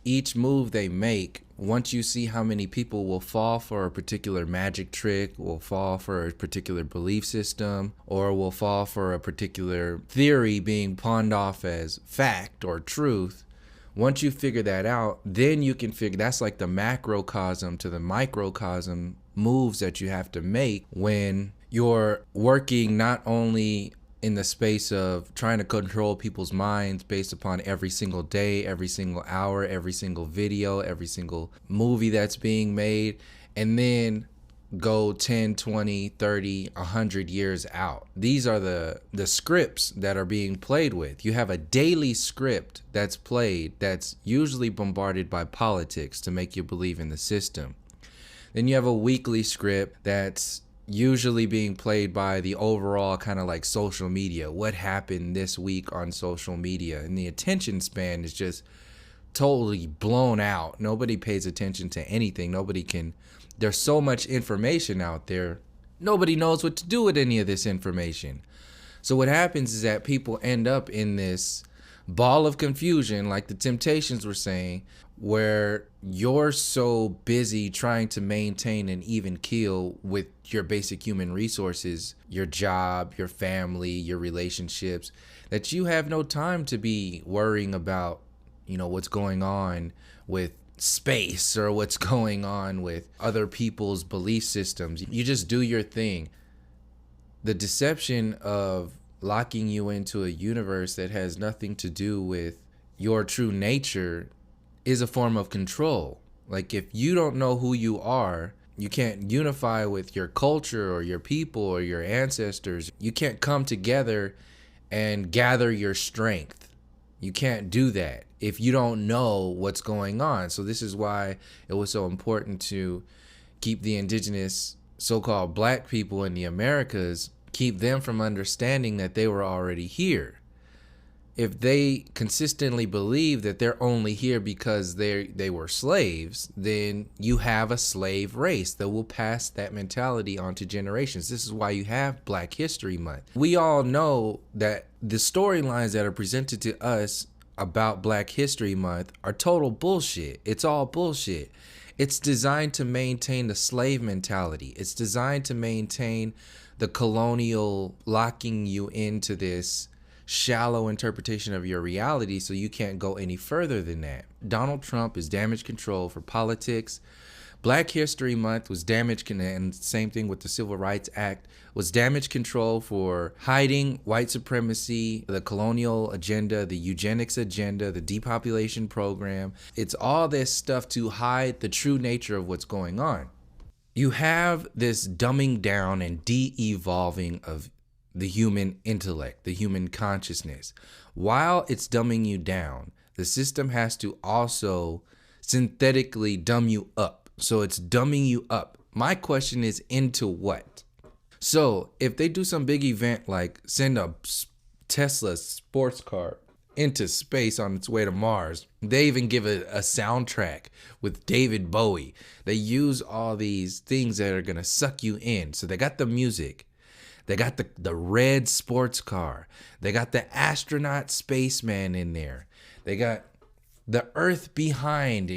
each move they make, once you see how many people will fall for a particular magic trick, will fall for a particular belief system, or will fall for a particular theory being pawned off as fact or truth, once you figure that out, then you can figure that's like the macrocosm to the microcosm moves that you have to make when you're working not only in the space of trying to control people's minds based upon every single day, every single hour, every single video, every single movie that's being made, and then go 10, 20, 30, 100 years out. These are the scripts that are being played with. You have a daily script that's played that's usually bombarded by politics to make you believe in the system. Then you have a weekly script that's usually being played by the overall kind of like social media. What happened this week on social media? And the attention span is just totally blown out. Nobody pays attention to anything. There's so much information out there. Nobody knows what to do with any of this information. So what happens is that people end up in this ball of confusion, like the Temptations were saying, where you're so busy trying to maintain an even keel with your basic human resources, your job, your family, your relationships, that you have no time to be worrying about, what's going on with space or what's going on with other people's belief systems. You just do your thing. The deception of locking you into a universe that has nothing to do with your true nature is a form of control. Like, if you don't know who you are, you can't unify with your culture or your people or your ancestors. You can't come together and gather your strength. You can't do that if you don't know what's going on. So this is why it was so important to keep the indigenous so-called black people in the Americas, keep them from understanding that they were already here. If they consistently believe that they're only here because they were slaves, then you have a slave race that will pass that mentality on to generations. This is why you have Black History Month. We all know that the storylines that are presented to us about Black History Month are total bullshit. It's all bullshit. It's designed to maintain the slave mentality. It's designed to maintain the colonial locking you into this shallow interpretation of your reality so you can't go any further than that. Donald Trump is damage control for politics. Black History Month was and same thing with the Civil Rights Act, was damage control for hiding white supremacy, the colonial agenda, the eugenics agenda, the depopulation program. It's all this stuff to hide the true nature of what's going on. You have this dumbing down and de-evolving of the human intellect, the human consciousness. While it's dumbing you down, the system has to also synthetically dumb you up. So it's dumbing you up. My question is, into what? So if they do some big event like send a Tesla sports car into space on its way to Mars, they even give a soundtrack with David Bowie. They use all these things that are going to suck you in. So they got the music. They got the red sports car. They got the astronaut spaceman in there. They got the Earth behind,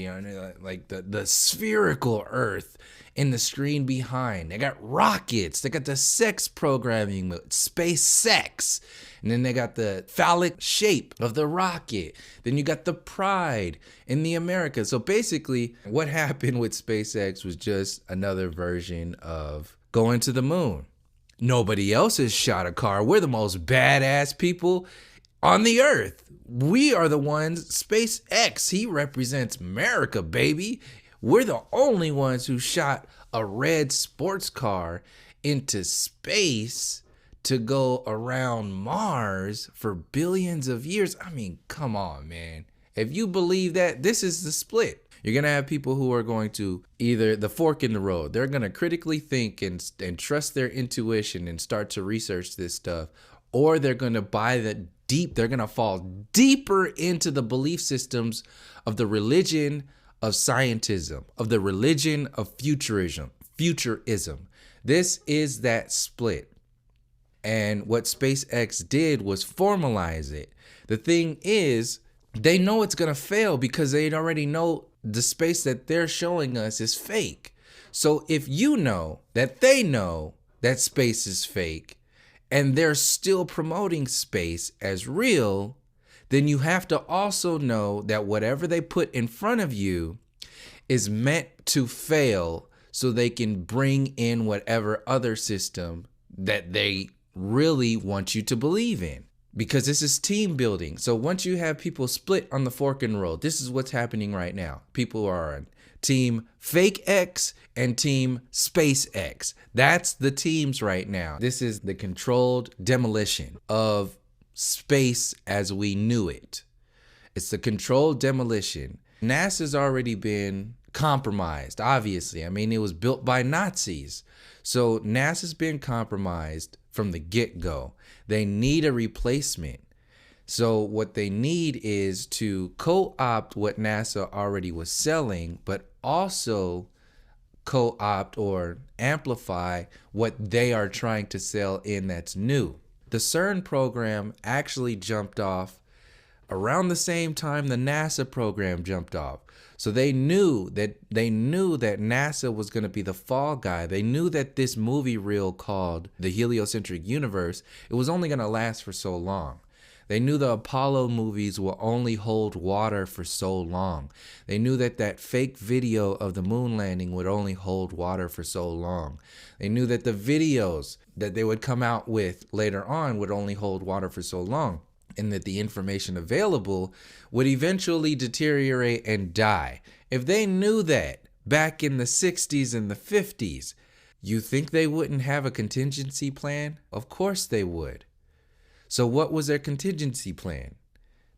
like the spherical Earth in the screen behind. They got rockets. They got the sex programming, space sex. And then they got the phallic shape of the rocket. Then you got the pride in the Americas. So basically, what happened with SpaceX was just another version of going to the moon. Nobody else has shot a car. We're the most badass people on the earth. We are the ones. SpaceX, he represents America, baby. We're the only ones who shot a red sports car into space to go around Mars for billions of years. I mean, come on, man. If you believe that, this is the split. You're going to have people who are going to either the fork in the road. They're going to critically think and trust their intuition and start to research this stuff. Or they're going to they're going to fall deeper into the belief systems of the religion of scientism, of the religion of futurism. This is that split. And what SpaceX did was formalize it. The thing is, They know it's going to fail because they already know the space that they're showing us is fake. So if you know that they know that space is fake and they're still promoting space as real, then you have to also know that whatever they put in front of you is meant to fail so they can bring in whatever other system that they really want you to believe in. Because this is team building. So once you have people split on the fork and roll, this is what's happening right now. People are on team fake X and team space X. That's the teams right now. This is the controlled demolition of space as we knew it. It's the controlled demolition. NASA's already been compromised, obviously. I mean, it was built by Nazis. So NASA's been compromised from the get-go. They need a replacement. So what they need is to co-opt what NASA already was selling, but also co-opt or amplify what they are trying to sell in that's new. The CERN program actually jumped off around the same time the NASA program jumped off. So they knew that NASA was going to be the fall guy. They knew that this movie reel called The Heliocentric Universe, it was only going to last for so long. They knew the Apollo movies will only hold water for so long. They knew that fake video of the moon landing would only hold water for so long. They knew that the videos that they would come out with later on would only hold water for so long, and that the information available would eventually deteriorate and die. If they knew that back in the 60s and the 50s, you think they wouldn't have a contingency plan? Of course they would. So what was their contingency plan?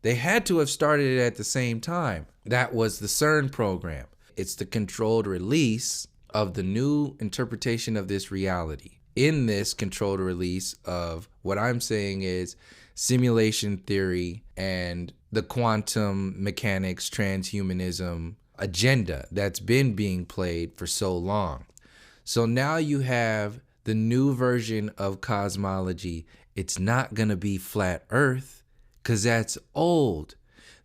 They had to have started it at the same time. That was the CERN program. It's the controlled release of the new interpretation of this reality. In this controlled release of what I'm saying is simulation theory and the quantum mechanics, transhumanism agenda that's been being played for so long. So now you have the new version of cosmology. It's not going to be flat Earth because that's old.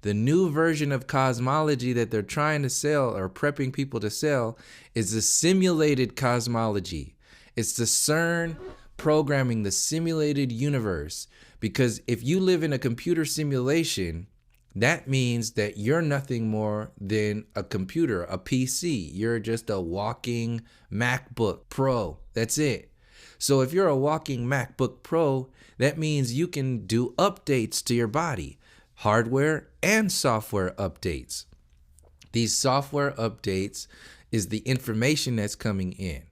The new version of cosmology that they're trying to sell or prepping people to sell is the simulated cosmology. It's the CERN programming the simulated universe. Because if you live in a computer simulation, that means that you're nothing more than a computer, a PC. You're just a walking MacBook Pro. That's it. So if you're a walking MacBook Pro, that means you can do updates to your body, hardware and software updates. These software updates is the information that's coming in.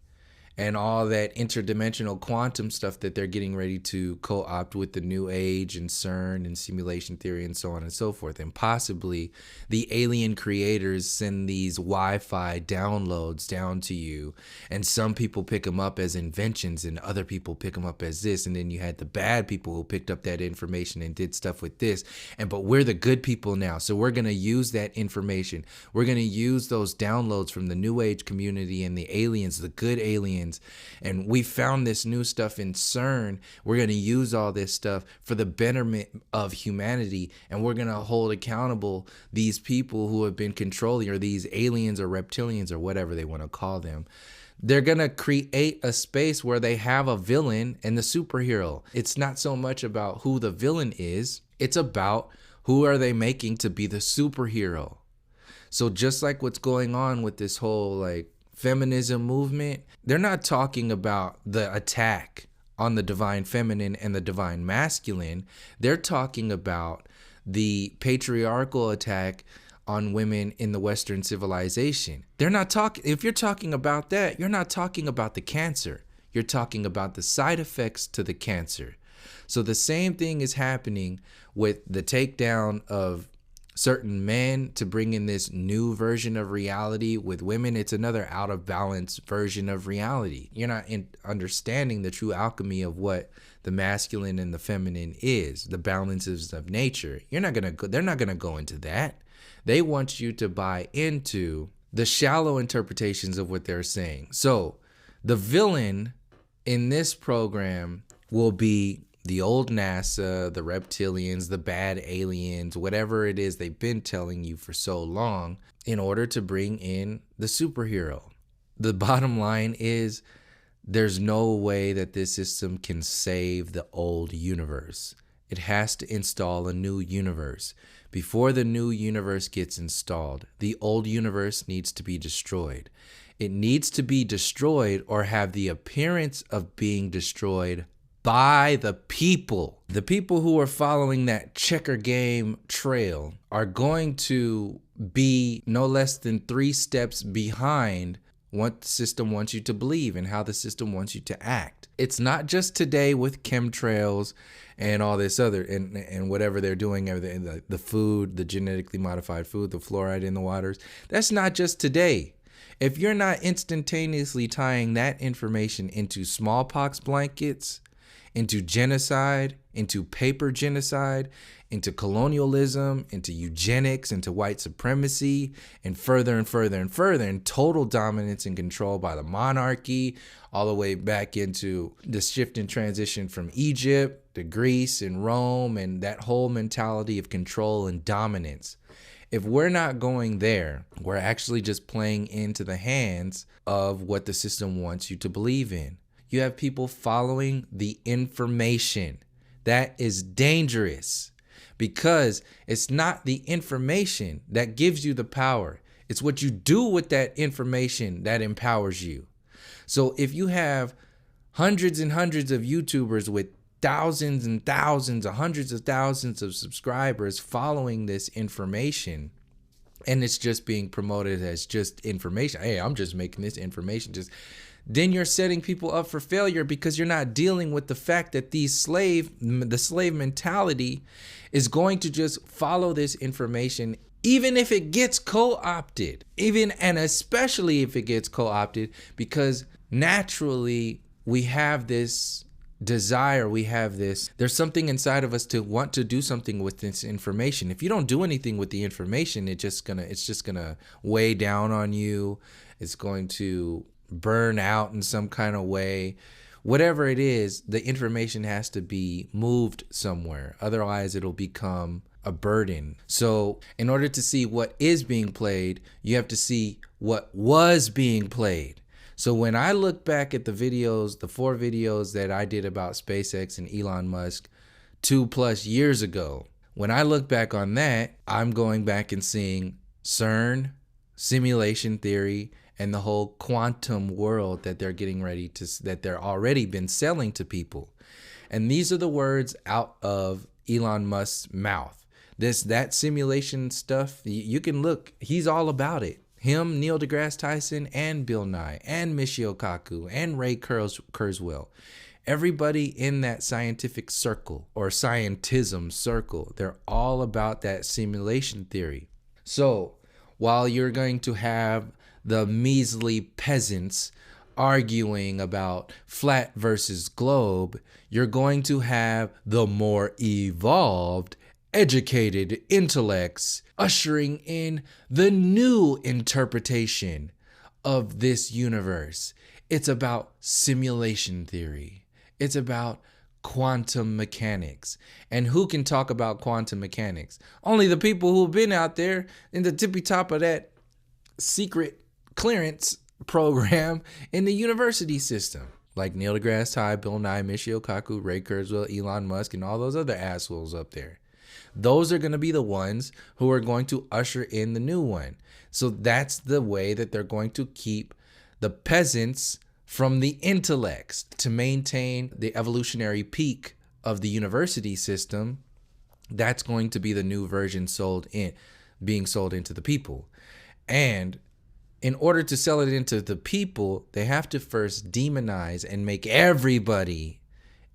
And all that interdimensional quantum stuff that they're getting ready to co-opt with the new age and CERN and simulation theory and so on and so forth. And possibly the alien creators send these Wi-Fi downloads down to you. And some people pick them up as inventions and other people pick them up as this. And then you had the bad people who picked up that information and did stuff with this. But we're the good people now. So we're going to use that information. We're going to use those downloads from the new age community and the aliens, the good aliens. And we found this new stuff in CERN. We're going to use all this stuff for the betterment of humanity. And we're going to hold accountable these people who have been controlling, or these aliens or reptilians or whatever they want to call them. They're going to create a space where they have a villain and the superhero. It's not so much about who the villain is. It's about who are they making to be the superhero. So just like what's going on with this whole feminism movement, they're not talking about the attack on the divine feminine and the divine masculine. They're talking about the patriarchal attack on women in the Western civilization. They're not talking, if you're talking about that, you're not talking about the cancer. You're talking about the side effects to the cancer. So the same thing is happening with the takedown of certain men to bring in this new version of reality. With women, it's another out of balance version of reality. You're not understanding the true alchemy of what the masculine and the feminine is, the balances of nature. They're not gonna go into that. They want you to buy into the shallow interpretations of what they're saying. So the villain in this program will be the old NASA, the reptilians, the bad aliens, whatever it is they've been telling you for so long, in order to bring in the superhero. The bottom line is there's no way that this system can save the old universe. It has to install a new universe. Before the new universe gets installed, the old universe needs to be destroyed. It needs to be destroyed or have the appearance of being destroyed by the people. The people who are following that checker game trail are going to be no less than 3 steps behind what the system wants you to believe and how the system wants you to act. It's not just today with chemtrails and all this other and whatever they're doing, the food, the genetically modified food, the fluoride in the waters. That's not just today. If you're not instantaneously tying that information into smallpox blankets, into genocide, into paper genocide, into colonialism, into eugenics, into white supremacy, and further and further and further, and total dominance and control by the monarchy, all the way back into the shift and transition from Egypt to Greece and Rome, and that whole mentality of control and dominance. If we're not going there, we're actually just playing into the hands of what the system wants you to believe in. You have people following the information. That is dangerous because it's not the information that gives you the power. It's what you do with that information that empowers you. So if you have hundreds and hundreds of YouTubers with thousands and thousands or hundreds of thousands of subscribers following this information, and it's just being promoted as just information. Hey, I'm just making this information then you're setting people up for failure because you're not dealing with the fact that the slave mentality is going to just follow this information, even if it gets co-opted, and especially if it gets co-opted, because naturally we have this desire, there's something inside of us to want to do something with this information. If you don't do anything with the information, it's just gonna weigh down on you. It's going to burn out in some kind of way. Whatever it is, the information has to be moved somewhere. Otherwise, it'll become a burden. So in order to see what is being played, you have to see what was being played. So when I look back at the 4 videos that I did about SpaceX and Elon Musk 2+ years ago, when I look back on that, I'm going back and seeing CERN, simulation theory, and the whole quantum world that they're already been selling to people. And these are the words out of Elon Musk's mouth. That simulation stuff, you can look, he's all about it. Him, Neil deGrasse Tyson, and Bill Nye, and Michio Kaku, and Ray Kurzweil. Everybody in that scientific circle or scientism circle, they're all about that simulation theory. So while you're going to have the measly peasants arguing about flat versus globe, you're going to have the more evolved, educated intellects ushering in the new interpretation of this universe. It's about simulation theory. It's about quantum mechanics. And who can talk about quantum mechanics? Only the people who've been out there in the tippy top of that secret clearance program in the university system, like Neil deGrasse Tyson, Bill Nye, Michio Kaku, Ray Kurzweil, Elon Musk, and all those other assholes up there. Those are going to be the ones who are going to usher in the new one. So that's the way that they're going to keep the peasants from the intellects to maintain the evolutionary peak of the university system. That's going to be the new version being sold into the people. And in order to sell it into the people, they have to first demonize and make everybody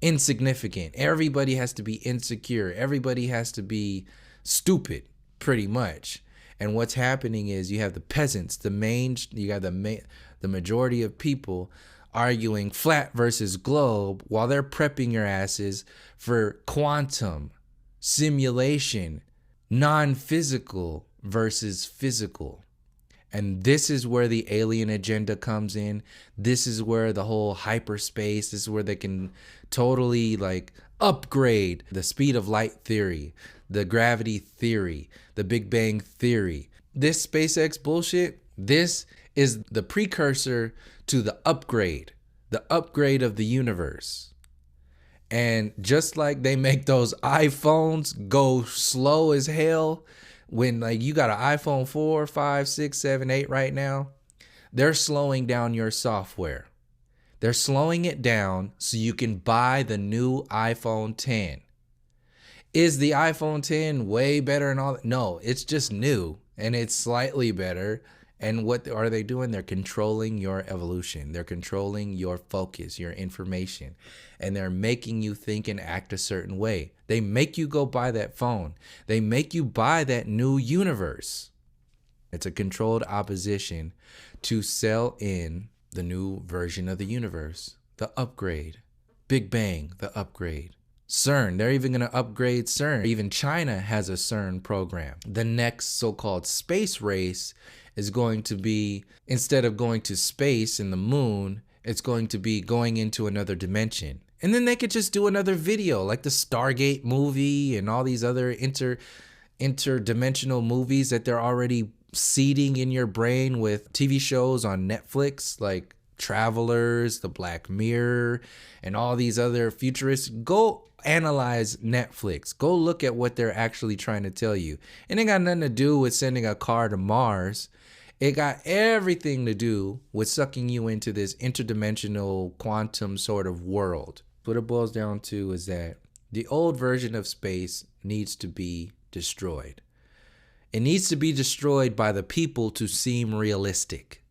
insignificant. Everybody has to be insecure. Everybody has to be stupid, pretty much. And what's happening is you have the peasants, the majority of people arguing flat versus globe while they're prepping your asses for quantum, simulation, non-physical versus physical. And this is where the alien agenda comes in. This is where the whole hyperspace, this is where they can totally like upgrade the speed of light theory, the gravity theory, the Big Bang theory. This SpaceX bullshit, this is the precursor to the upgrade of the universe. And just like they make those iPhones go slow as hell, when like you got an iPhone 4, 5, 6, 7, 8 right now, they're slowing down your software. They're slowing it down so you can buy the new iPhone 10. Is the iPhone 10 way better and all that? No, it's just new and it's slightly better. And what are they doing? They're controlling your evolution. They're controlling your focus, your information, and they're making you think and act a certain way. They make you go buy that phone. They make you buy that new universe. It's a controlled opposition to sell in the new version of the universe, the upgrade. Big Bang, the upgrade. CERN, they're even going to upgrade CERN. Even China has a CERN program. The next so-called space race is going to be, instead of going to space and the moon, it's going to be going into another dimension. And then they could just do another video like the Stargate movie and all these other interdimensional movies that they're already seeding in your brain with TV shows on Netflix like Travelers, The Black Mirror, and all these other futurists. Go analyze Netflix. Go look at what they're actually trying to tell you. And it got nothing to do with sending a car to Mars. It got everything to do with sucking you into this interdimensional quantum sort of world. What it boils down to is that the old version of space needs to be destroyed. It needs to be destroyed by the people to seem realistic.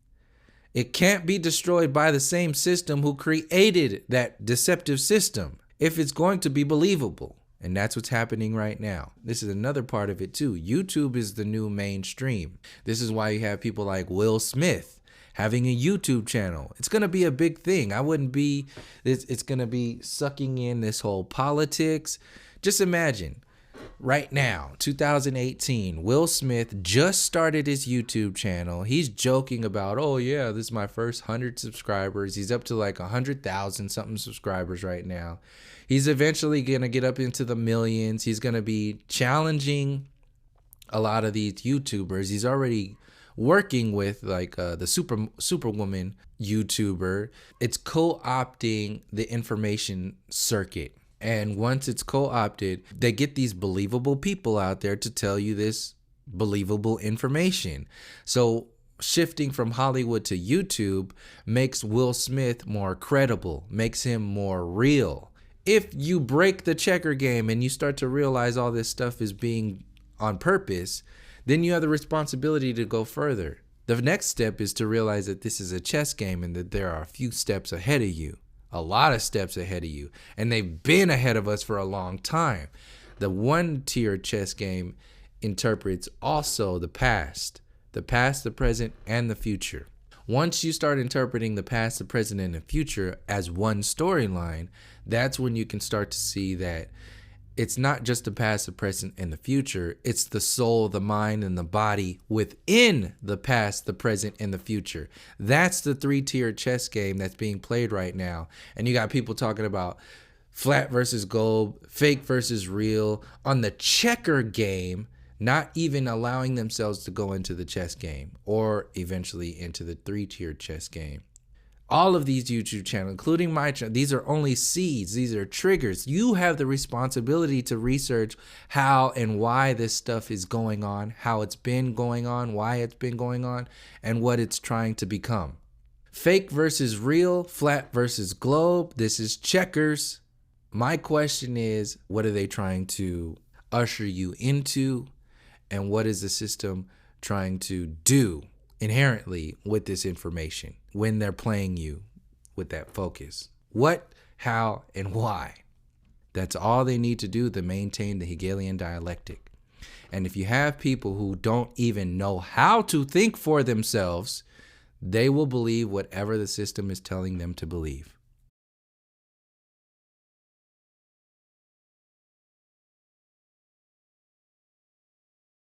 It can't be destroyed by the same system who created that deceptive system if it's going to be believable. And that's what's happening right now. This is another part of it too. YouTube is the new mainstream. This is why you have people like Will Smith having a YouTube channel. It's going to be a big thing. It's going to be sucking in this whole politics. Just imagine right now, 2018, Will Smith just started his YouTube channel. He's joking about, oh yeah, this is my first 100 subscribers. He's up to like 100,000 something subscribers right now. He's eventually going to get up into the millions. He's going to be challenging a lot of these YouTubers. He's already working with like the Superwoman YouTuber. It's co-opting the information circuit. And once it's co-opted, they get these believable people out there to tell you this believable information. So shifting from Hollywood to YouTube makes Will Smith more credible, makes him more real. If you break the checker game and you start to realize all this stuff is being on purpose, then you have the responsibility to go further. The next step is to realize that this is a chess game and that there are a few steps ahead of you, a lot of steps ahead of you, and they've been ahead of us for a long time. The one-tier chess game interprets also the past, the present, and the future. Once you start interpreting the past, the present, and the future as one storyline, that's when you can start to see that it's not just the past, the present, and the future. It's the soul, the mind, and the body within the past, the present, and the future. That's the three-tier chess game that's being played right now. And you got people talking about flat versus globe, fake versus real on the checker game, not even allowing themselves to go into the chess game or eventually into the three-tier chess game. All of these YouTube channels, including my channel, these are only seeds. These are triggers. You have the responsibility to research how and why this stuff is going on, how it's been going on, why it's been going on, and what it's trying to become. Fake versus real, flat versus globe. This is checkers. My question is, what are they trying to usher you into? And what is the system trying to do inherently with this information when they're playing you with that focus? What, how, and why? That's all they need to do to maintain the Hegelian dialectic. And if you have people who don't even know how to think for themselves, they will believe whatever the system is telling them to believe.